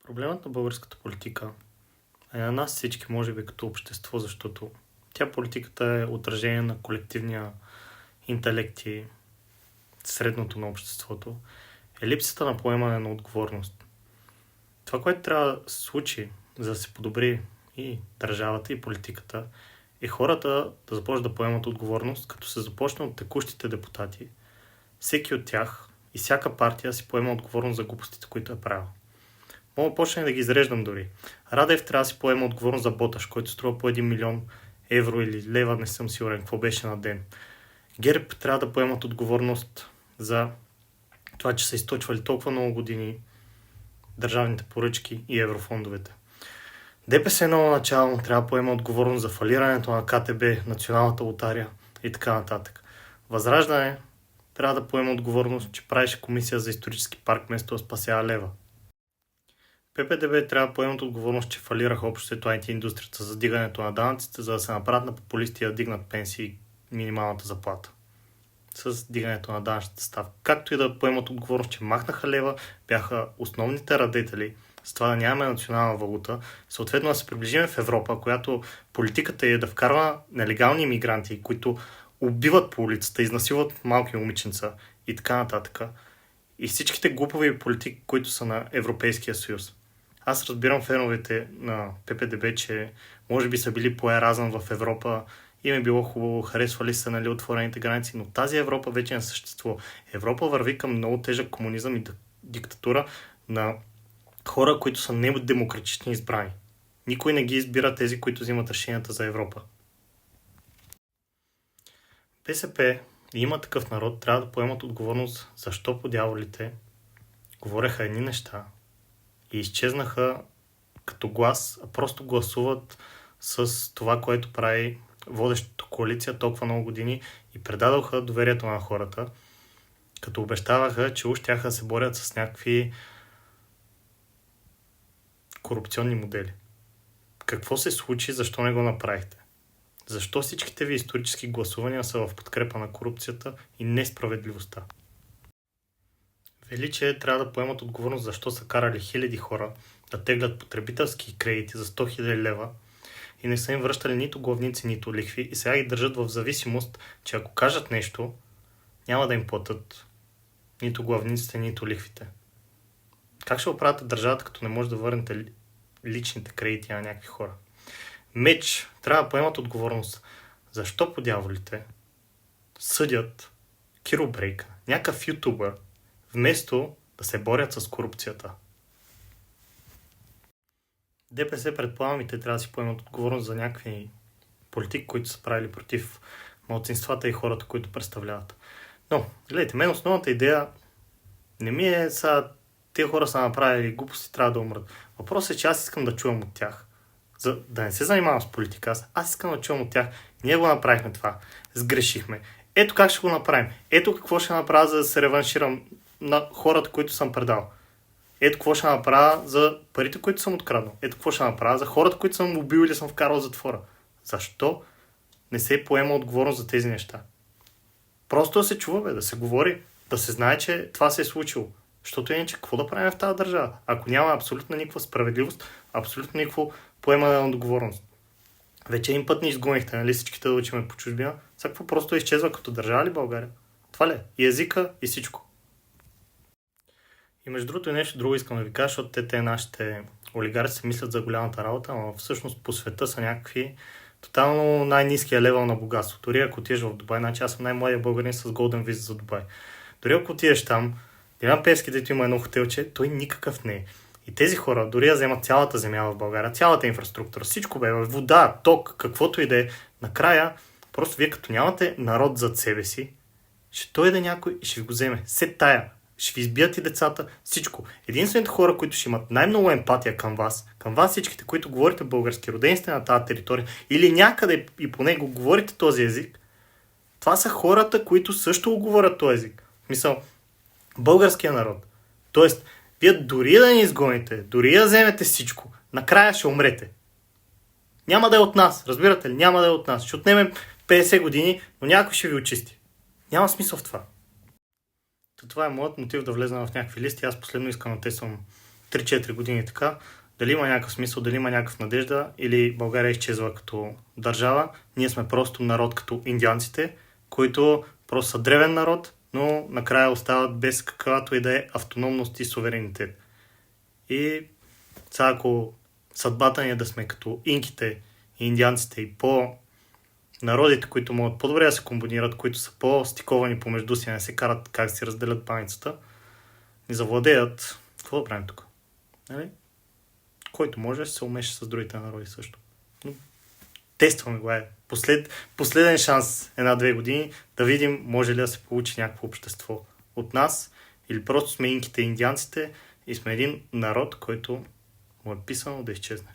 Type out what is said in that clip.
Проблемът на българската политика е на нас всички, може би като общество, защото политиката е отражение на колективния интелект и средното на обществото, е липсата на поемане на отговорност. Това, което трябва да се случи, за да се подобри и държавата, и политиката, е хората да започнат да поемат отговорност, като се започне от текущите депутати. Всеки от тях и всяка партия си поема отговорност за глупостите, които е правил. Мога да почне да ги изреждам дори. Радев трябва да си поема отговорност за Боташ, който струва по 1 милион евро или лева, не съм сигурен какво беше на ден. ГЕРБ трябва да поемат отговорност за това, че са източвали толкова много години държавните поръчки и еврофондовете. ДПС ново начало трябва да поема отговорност за фалирането на КТБ, Националната лотария и така нататък. Възраждане трябва да поема отговорност, че правеше комисия за исторически парк вместо да спасява лева. ППДБ трябва да поемат отговорност, че фалираха обществото IT индустрията за дигането на данъците, за да се направят на популисти да дигнат пенсии и минималната заплата с дигането на данъчната ставка. Както и да поемат отговорност, че махнаха лева, бяха основните радетели с това да нямаме национална валута, съответно да се приближим в Европа, която политиката е да вкарва нелегални имигранти, които убиват по улицата, изнасилват малки момиченца и така нататък. И всичките глупови политики, които са на Европейския съюз. Аз разбирам феновете на ППДБ, че може би са били по Еразъм в Европа, им е било хубаво, харесвали са отворените граници, но тази Европа вече не съществува. Европа върви към много тежък комунизъм и диктатура на хора, които са недемократично избрани. Никой не ги избира тези, които взимат решенията за Европа. БСП и Има такъв народ трябва да поемат отговорност защо по дяволите говореха едни неща и изчезнаха като глас, а просто гласуват с това, което прави водещата коалиция толкова много години и предадоха доверието на хората, като обещаваха, че уж тяха да се борят с някакви корупционни модели. Какво се случи, защо не го направихте? Защо всичките ви исторически гласувания са в подкрепа на корупцията и несправедливостта? Величие трябва да поемат отговорност защо са карали хиляди хора да теглят потребителски кредити за 100 000 лева и не са им връщали нито главници, нито лихви и сега ги държат в зависимост, че ако кажат нещо, няма да им платят нито главниците, нито лихвите. Как ще оправяте държавата, като не може да върнете личните кредити на някакви хора? Меч трябва да поемат отговорност. Защо по дяволите съдят Киро Брейк, някакъв ютубър, вместо да се борят с корупцията? ДПС, предполагам, и те трябва да си поемат отговорност за някакви политики, които са правили против малцинствата и хората, които представляват. Но, гледайте, мен основната идея не ми е сега тези хора са направили глупости, трябва да умрат. Въпросът е, че аз искам да чувам от тях. За да не се занимавам с политика, аз искам да чувам от тях. Ние го направихме това. Сгрешихме. Ето как ще го направим. Ето какво ще направя, за да се реванширам на хората, които съм предал. Ето какво ще направя за парите, които съм откраднал. Ето какво ще направя за хората, които съм убил или съм вкарал в затвора. Защо не се поема отговорност за тези неща? Просто да се чува, да се говори, да се знае, че това се е случило. Защото иначе какво да правим в тази държава? Ако няма абсолютно никаква справедливост, абсолютно никакво поемане на отговорност. Вече един път ни изгонихте, нали, всичките да учиме по чужбина. Всякакво просто изчезва като държава ли България? Това ли е? И езика, и всичко. И между другото и нещо друго искам да ви кажа, защото те нашите олигарси се мислят за голямата работа, но всъщност по света са някакви тотално най-ниския левел на богатство. Дори ако отидеш в Дубай, значи аз съм най-младия българин с Golden Visa за Дубай. Дори ако отидеш там, Дилян Певски, дето има едно хотелче, той никакъв не е. И тези хора, дори да вземат цялата земя в България, цялата инфраструктура, всичко бе, вода, ток, каквото и да е, накрая, просто вие като нямате народ зад себе си, ще дойде някой и ще ви го вземе. Се тая. Ще ви избият и децата, всичко. Единствените хора, които ще имат най-много емпатия към вас всичките, които говорите български, родени сте на тази територия, или някъде и по него говорите този език, това са хората, които също го говорят този език. Мисъл, българския народ. Тоест, вие дори да ни изгоните, дори да вземете всичко, накрая ще умрете. Няма да е от нас, разбирате ли? Няма да е от нас. Ще отнемем 50 години, но някой ще ви очисти. Няма смисъл в това. Това е моят мотив да влезна в някакви листи. Аз последно искам да тествам 3-4 години така, дали има някакъв смисъл, дали има някакъв надежда или България изчезва като държава. Ние сме просто народ като индианците, които просто са древен народ, но накрая остават без каквато и да е автономност и суверенитет. И сега ако съдбата ни е да сме като инките и индианците и народите, които могат по-добре да се комбинират, които са по-стиковани помежду си, не се карат как си разделят баницата, ни завладеят, какво да правим тук? Нали? Който може, се умеше с другите народи също. Но тестваме го. Последен шанс 1-2 години да видим може ли да се получи някакво общество от нас или просто сме инките и индианците и сме един народ, който му е писано да изчезне.